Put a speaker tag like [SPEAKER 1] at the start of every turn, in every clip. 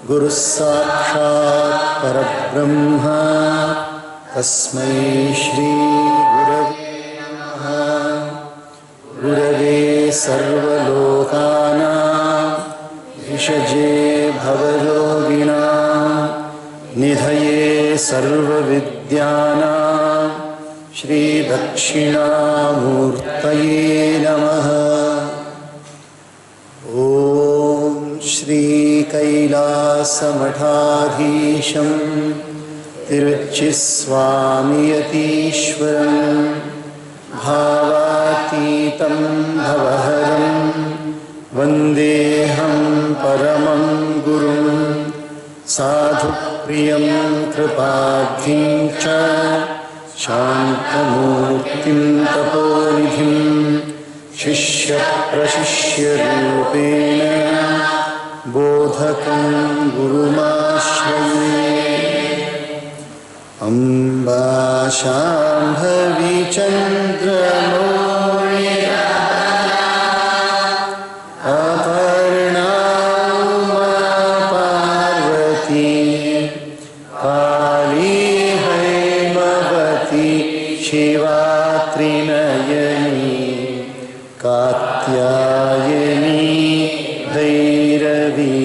[SPEAKER 1] गुरुः साक्षात् परब्रह्म तस्मै श्री गुरवे नमः। गुरवे सर्वलोकानां विषजे भवरोगिणां निधये सर्वविद्यानां श्रीदक्षिणामूर्तये नमः। ॐ श्रीकैलासमठाधीशं तिरुच्चिस्वामियतीश्वरं भावातीतं भवहरं वन्देऽहं परमं गुरुं साधुप्रियं कृपाब्धिं च शान्तमूर्तिं तपोनिधिं शिष्यप्रशिष्यरूपेण बोधकं गुरुमाश्रये। अम्बा शाम्भवी चन्द्रमौळिः अपर्णा उमा पार्वती काली हैमवती शिवा त्रिनयनी कात्यायनी भैरवी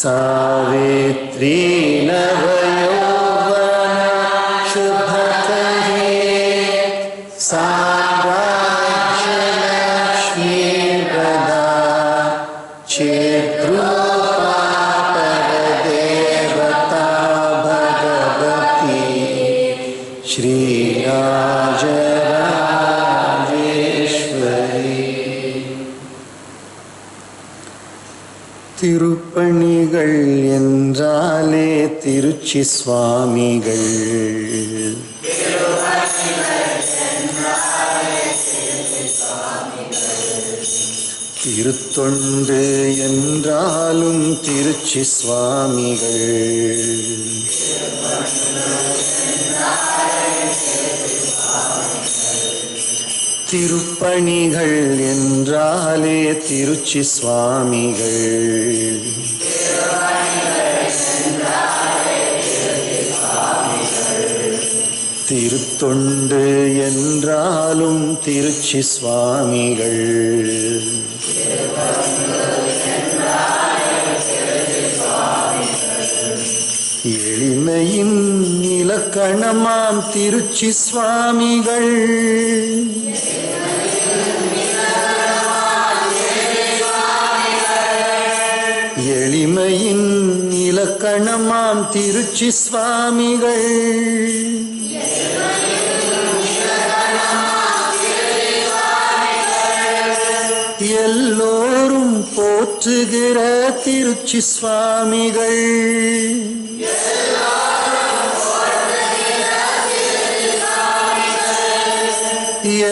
[SPEAKER 1] सावित्री नवयौवना शुभकरी साम्राज्यलक्ष्मी प्रदा चेद्रूपा परदेवता भगवती श्रीराजराजेश्वरी। திருப்பணிகள் என்றாலே திருச்சி சுவாமிகள், திருத்தொண்டு என்றாலும் திருச்சி சுவாமிகள், திருப்பணிகள் என்றாலே திருச்சி சுவாமிகள், திருத்தொண்டு என்றாலும் திருச்சி சுவாமிகள், எளிமையின் இலக்கணமாம் திருச்சி சுவாமிகள், எளிமையின் இலக்கணமாம் திருச்சி சுவாமிகள், எல்லோரும் போற்றுகிற திருச்சி சுவாமிகள்,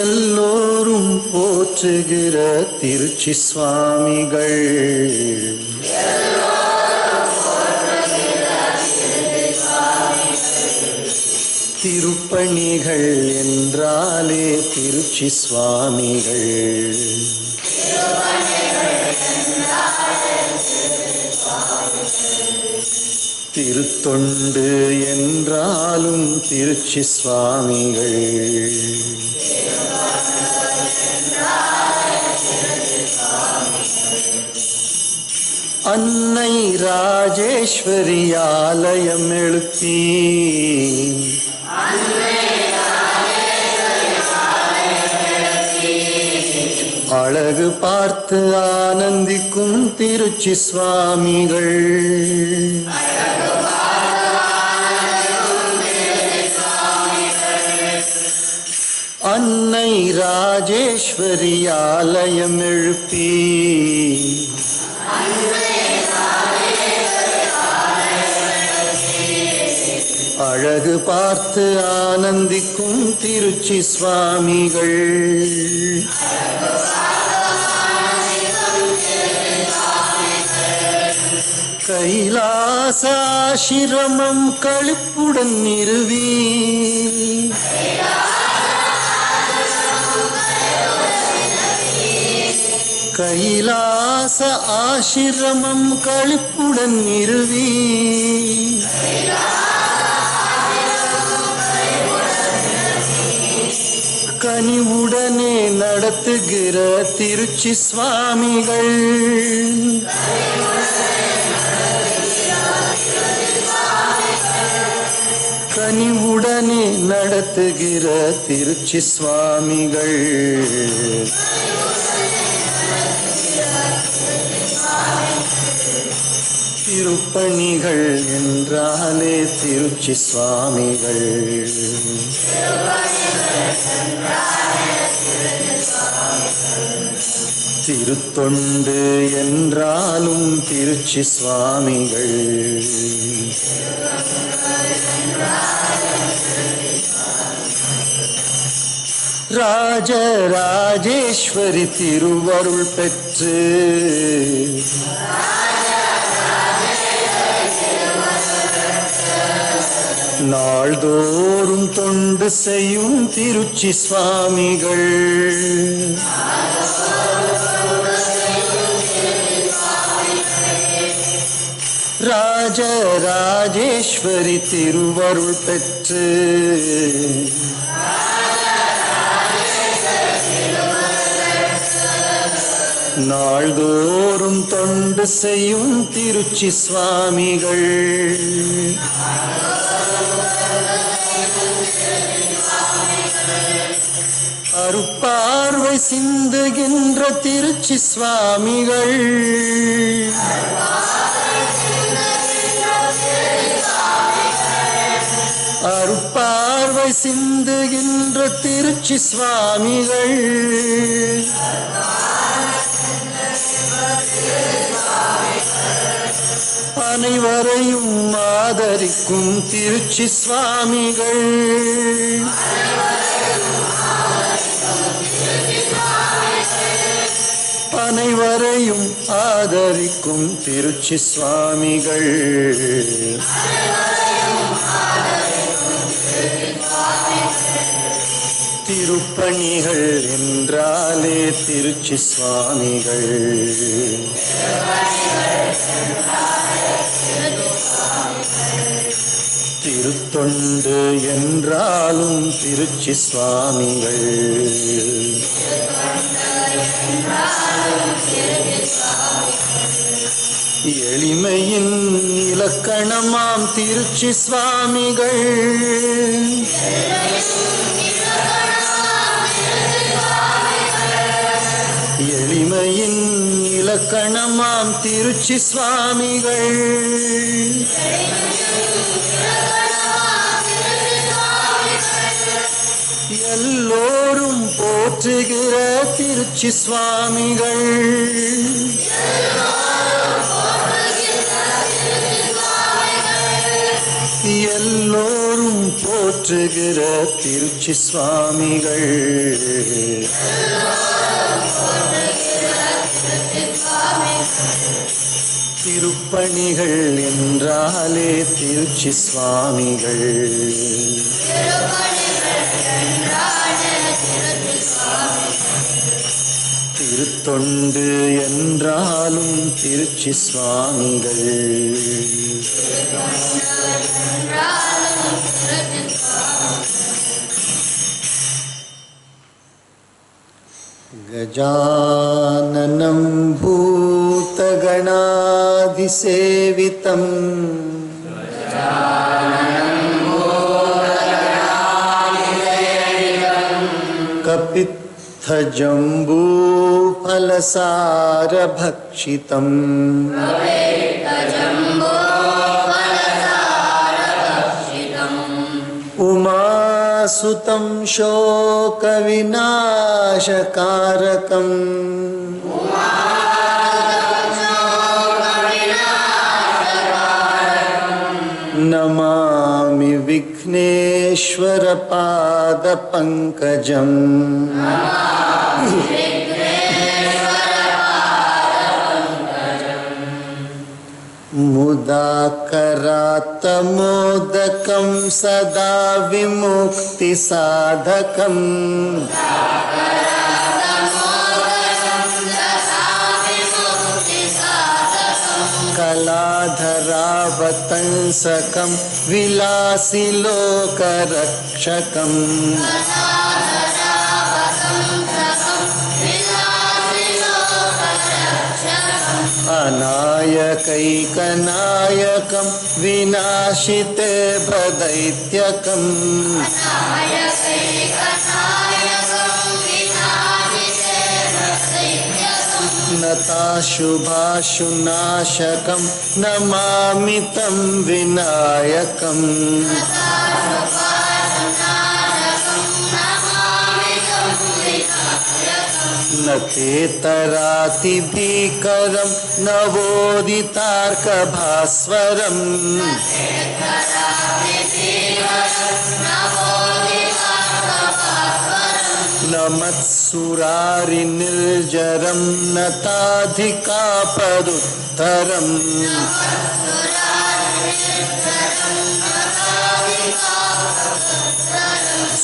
[SPEAKER 1] எல்லோரும் போற்றுகிற திருச்சி சுவாமிகள், திருப்பணிகள் என்றாலே திருச்சி சுவாமிகள், திருத்தொண்டு என்றாலும் திருச்சி சுவாமிகள், அன்னை ராஜேஸ்வரி ஆலயம் எழுப்பி அழகு பார்த்து ஆனந்திக்கும் திருச்சி சுவாமிகள், அன்னை ராஜேஸ்வரி ஆலயம் எழுப்பி அழகு பார்த்து ஆனந்திக்கும் திருச்சி சுவாமிகள், கைலாசாசிரமம் களிப்புடன் நிறுவி கைலாச ஆசிரமம் களிப்புடன் நிறுவி கனிவுடனே நடத்துகிற திருச்சி சுவாமிகள் கனிவுடனே நடத்துகிற திருச்சி சுவாமிகள் திருப்பணிகள் என்றாலே திருச்சி சுவாமிகள் திருத்தொண்டு என்றாலும் திருச்சி சுவாமிகள் ராஜராஜேஸ்வரி திருவருள் பெற்று நாள்தோறும் தொண்டு செய்யும் திருச்சி சுவாமிகள் ராஜராஜேஸ்வரி திருவருள் பெற்று நாள்தோறும் தொண்டு செய்யும் திருச்சி சுவாமிகள் அருட்பார்வை சிந்துகின்ற திருச்சி சுவாமிகள் அருட்பார்வை சிந்துகின்ற திருச்சி சுவாமிகள் அனைவரையும் ஆதரிக்கும் திருச்சி சுவாமிகள் அனைவரையும் ஆதரிக்கும் திருச்சி சுவாமிகள் திருப்பணிகள் என்றாலே திருச்சி சுவாமிகள் திருத்தொண்டு என்றாலும் திருச்சி சுவாமிகள் எளிமையின் இலக்கணமாம் திருச்சி சுவாமிகள் எளிமையின் இலக்கணமாம் திருச்சி சுவாமிகள் எல்லோரும் போற்றுகிற திருச்சி சுவாமிகள் எல்லோரும் போற்றுகிற திருச்சி சுவாமிகள் திருப்பணிகள் என்றாலே திருச்சி சுவாமிகள் திருத்தொண்டு என்றாலும் திருச்சி சுவாமிகள் गजाननं भूतगणाधिसेवितं कपित्थजम्बूफलसारभक्षितम् उमासुतं शोकविनाशकारकम् नमामि विघ्नेश्वरपादपङ्कजम् मुदाकरात्तमोदकं सदा विमुक्तिसाधकम् गदाधरावतंसकं विलासी लोकरक्षकम् अनायकैकनायकं विनाशिते भदैत्यकम् नताशुभाशुनाशकं नमामि तं विनायकम् न तेतराति भीकरं नवोदितार्कभास्वरम् न मत्सुरारिनिर्जरं नताधिकापदुत्तरम्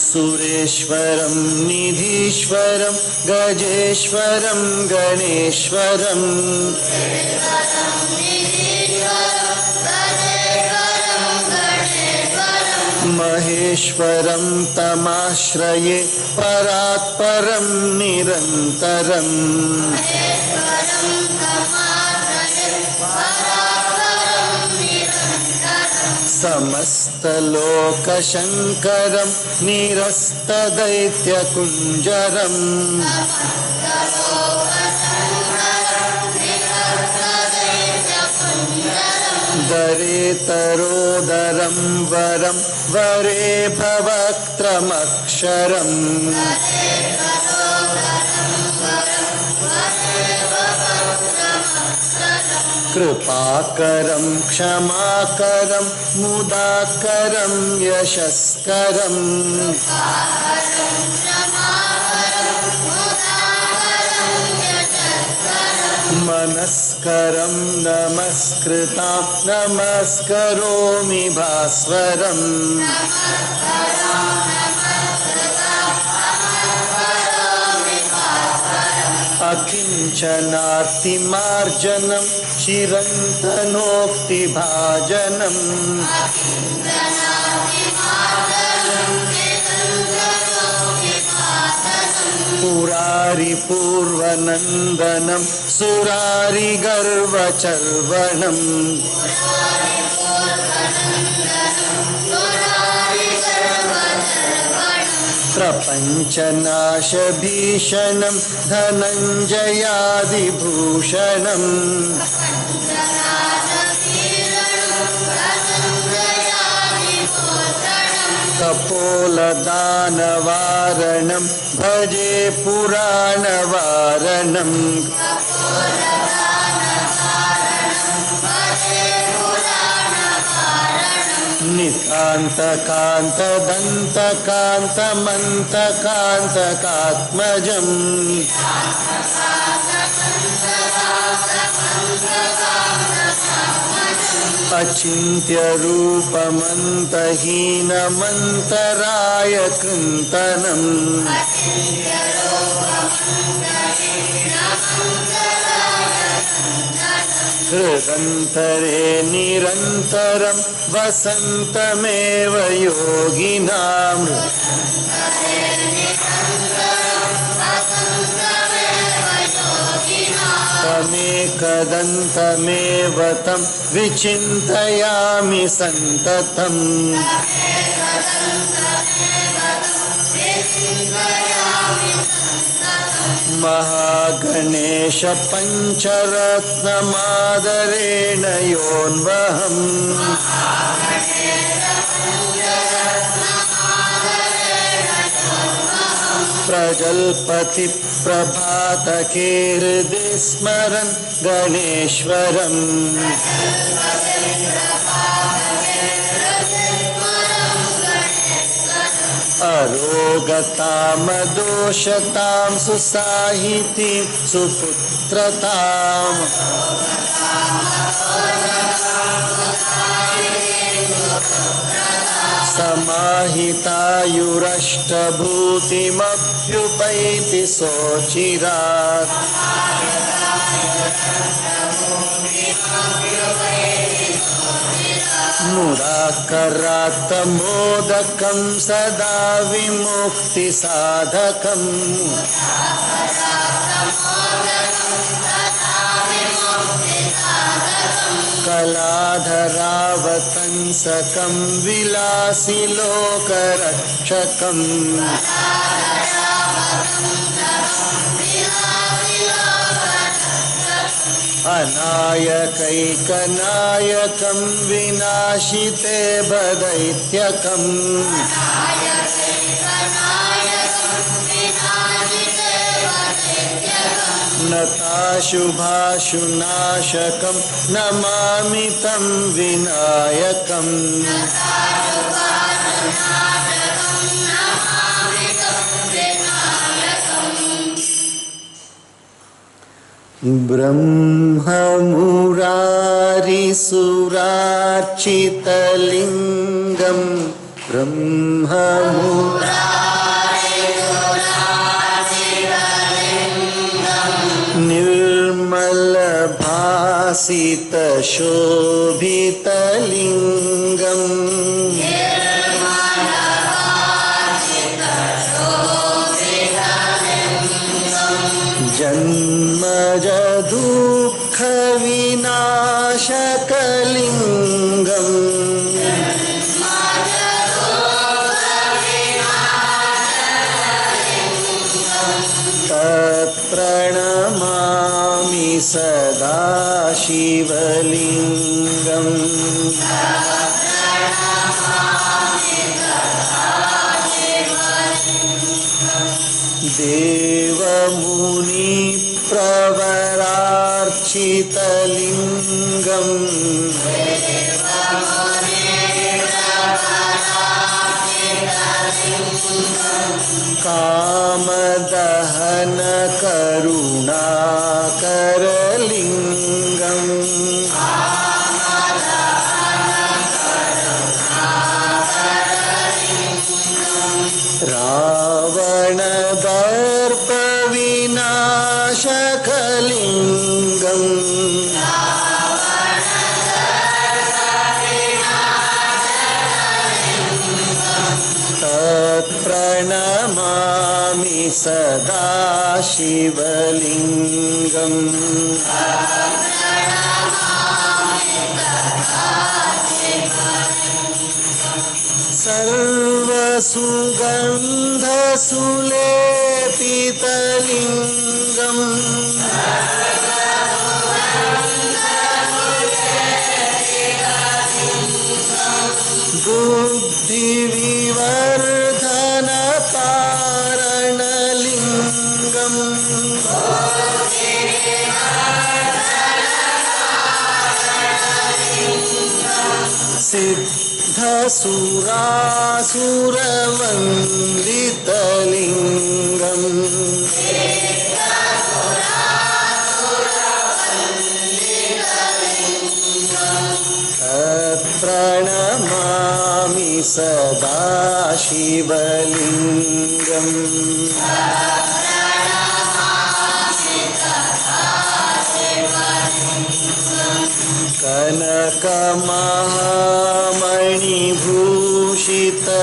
[SPEAKER 1] सुरेश्वरं निधीश्वरं गजेश्वरं गणेश्वरम् महेश्वरं तमाश्रये परात्परं निरन्तरम् समस्तलोकशङ्करं निरस्तदैत्यकुञ्जरम् दरेतरोदरं वरं वरे भवक्त्रमक्षरम् कृपाकरं क्षमाकरं मुदाकरं यशस्करम् मनस्करं नमस्कृतां नमस्करोमि भास्वरम् अकिञ्चनार्तिमार्जनं चिरन्तनोक्तिभाजनम् पुरारिपूर्वनन्दनं सुरारिगर्वचर्वणम् प्रपञ्चनाशभीषणं धनञ्जयादिभूषणम् कपोलदानवारणं भजे पुराणवारणम् नितान्तकान्तदन्तकान्तमन्तकान्तकात्मजम् अचिन्त्यरूपमन्तहीनमन्तराय कृन्तनम् हृदन्तरे निरन्तरं वसन्तमेव योगिनाम् तमेकदन्तमेव तं विचिन्तयामि सन्ततम् महागणेश पञ्चरत्नमादरेण योऽन्वहम् प्रजल्पति प्रभातके हृदि स्मरन् गणेश्वरम् अरोगतामदोषतां सुसाहितीं सुपुत्रताम् समाहितायुरष्टभूतिमभ्युपैति सोचिरात् मुदाकरात्तमोदकं सदा विमुक्तिसाधकम् कलाधरावतंसकं विलासिलोकरक्षकम् अनायकैकनायकं विनाशिते भदैत्यकम् नताशुभाशुनाशकं नमामि तं विनायकम् ब्रह्ममुरारिसुरार्चितलिङ्गं निर्मलभासितशोभितलिङ्गम् जन्मजदुःखविनाशकलिङ्गम् तत्प्रणमामि सदा शिवलिङ्गम् देवमुनिप्रवरार्चितलिङ्गम् कामदहनकरुणाकरलिङ्गम् रावणदर्पविनाशकलिङ्गम् तत्प्रणमामि सदा शिवलिङ्गम् सर्वसुगन्धसुलेपितलिङ्गम् बुद्धिविवर्धनकारणलिङ्गम् सिद्धसुरासुरवन्दितलिङ्गम् तत्प्रणमामि सदा शिवलिङ्गम्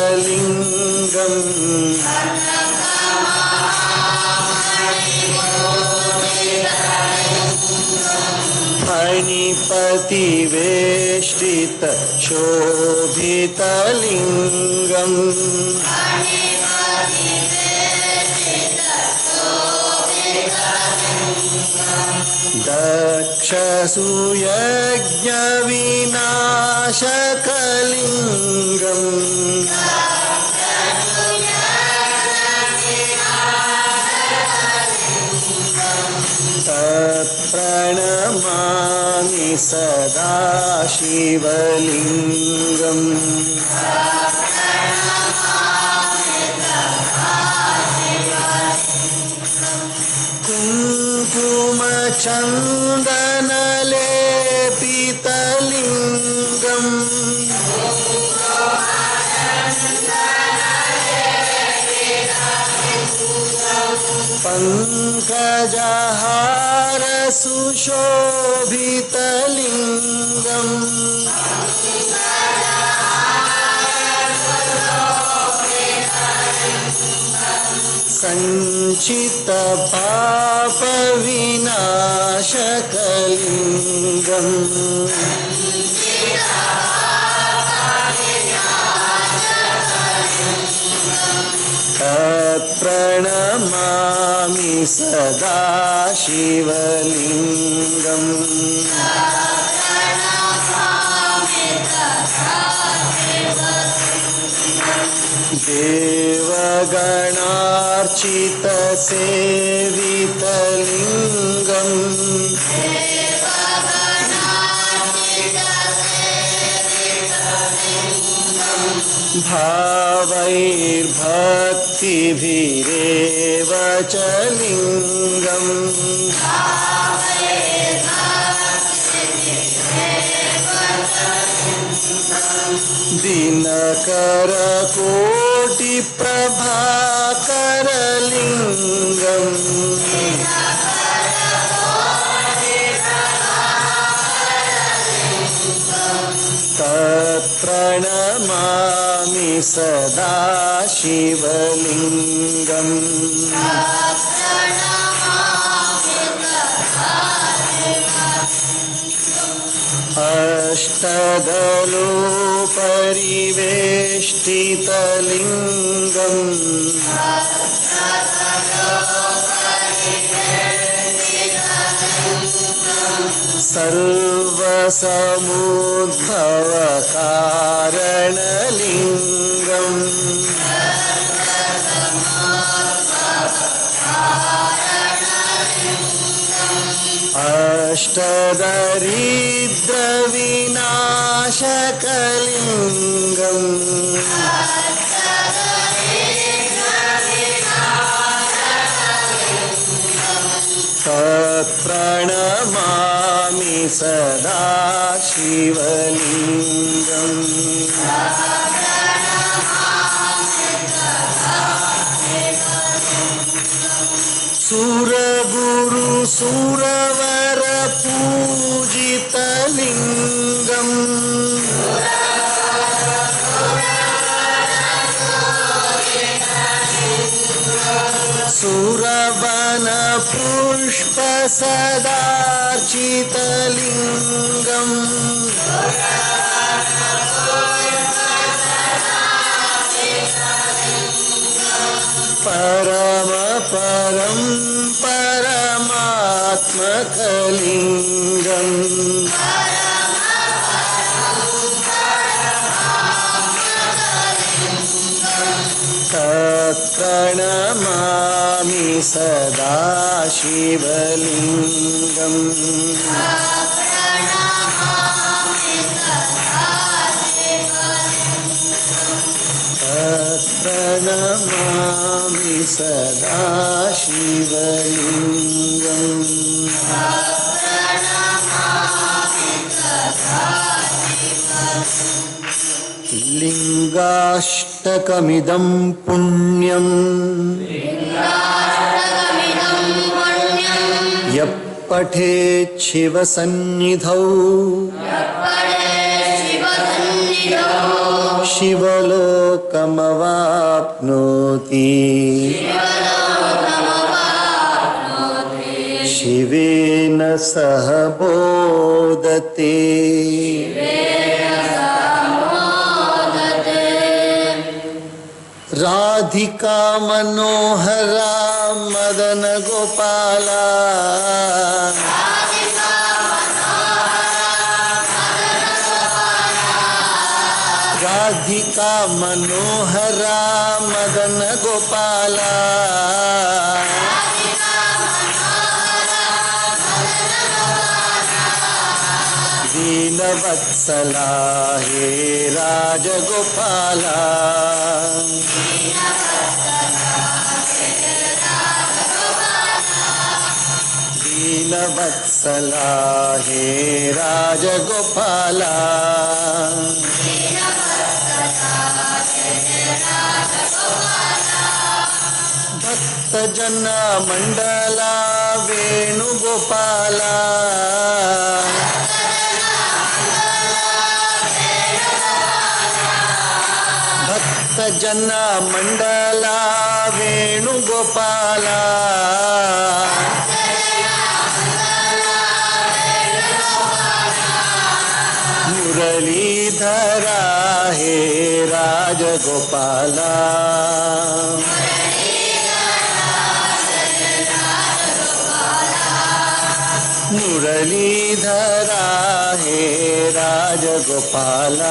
[SPEAKER 1] कनकमहामणिभूषितलिङ्गम् फणिपतिवेष्टितशोभितलिङ्गम् दक्षसूयज्ञविनाशकलिङ्गम् तत्प्रणमामि सदा शिवलिङ्गम् कुङ्कुमचन्दनलेपितलिङ्गम् पङ्कजहार सुशोभितलिङ्गम् संचित पाप विनाशकलिंगम् तत्प्रणमामि सदा शिवलिंगम् देवगणार्चित सेवितलिंगम् भावैर्भक्तिभिरेव च लिंगम् दिनकरकोटिप्रभाकरलिंगम् तत्प्रणमामि सदा शिवलिंगम् अष्टदलोपरिवेष्टितलिंगम् सर्वसमुद्भवकारणलिंगम् अष्टदरिद्रविनाशकलिंगम् तत्प्रणमामि सदा शिवलिंगम् सुरगुरु सुरवर पूजितलिंगम् सुरवन पुष्प सदार्चितलिंगम् परम परम परमात्मकलिंगम् तत्प्रणमामि सदा शिवलिंगम् तत्प्रणमामि सदा शिवलिंगम् लिंगाष्टकमिदं पुण्यम् यः पठेत् शिवसन्निधौ शिवलोकमवाप्नोति शिवेन सह बोधते राधिका मनोहरा मदन गोपाला राधिका मनोहरा मदन गोपाला दीनवत्सला हे राजगोपाला दीनवत्सला हे राजगोपाला भक्तजना मंडला वेणुगोपाला भक्तजना मंडला ವೇಣುಗೋಪಾಲ ಮುರಳೀಧರ ಹೇ ರಾಜಗೋಪಾಲ ಮುರಳೀಧರ ಹೇ ರಾಜಗೋಪಾಲ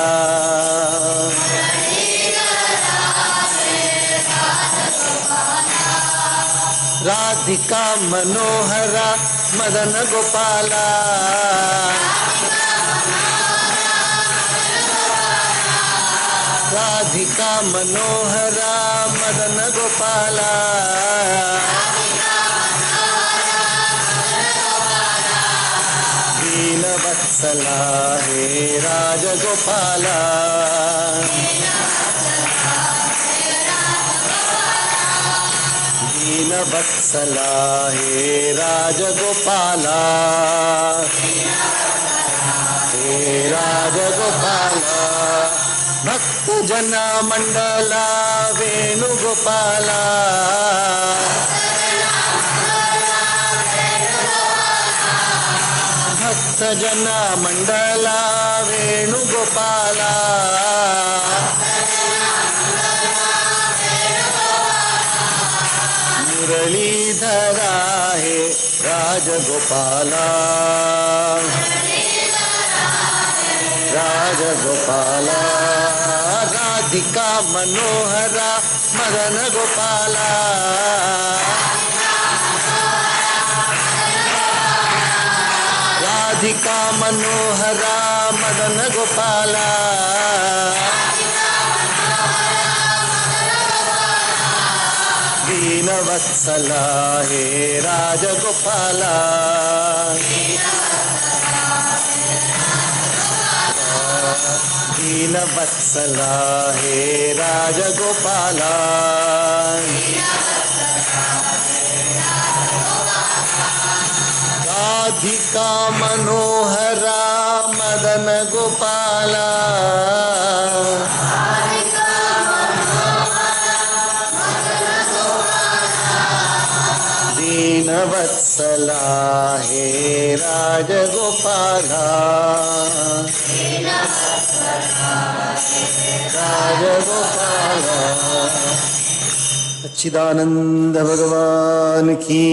[SPEAKER 1] ರಾಧಿಕಾ ಮನೋಹರ ಮದನ ಗೋಪಾಲ ರಾಧಿಕಾ ಮನೋಹರ ಮದನ ಗೋಪಾಲ ದೀನವತ್ಸಲ ಹೇ ರಾಜಗೋಪಾಲ ದೀನವತ್ಸಲ ಹೇ ರಾಜಗೋಪಾಲ ಹೇ ರಾಜಗೋಪಾಲ ಭಕ್ತ ಜನ ಮಂಡಲ ವೇಣುಗೋಪಾಲ ಭಕ್ತ ಜನ ಮಂಡಲ ವೇಣುಗೋಪಾಲ ಮುರಳೀಧರ ಹೇ ರಾಜಗೋಪಾಲ ರಾಜಗೋಪಾಲ ರಾಧಿಕಾ ಮನೋಹರ ಮದನ ಗೋಪಾಲ ರಾಧಿಕಾ ಮನೋಹರ ಮದನ ಗೋಪಾಲ ದೀನವತ್ಸಲ ಹೇ ರಾಜಗೋಪಾಲ ದೀನವತ್ಸಲ ಹೇ ರಾಜಗೋಪಾಲ ರಾಧಿಕಾ ಮನೋಹರ ಮದನ ಗೋಪಾಲ ದೀನವತ್ಸಲ ಹೇ ರಾಜಗೋಪಾಲ राजगोपाल सच्चिदानंद भगवान की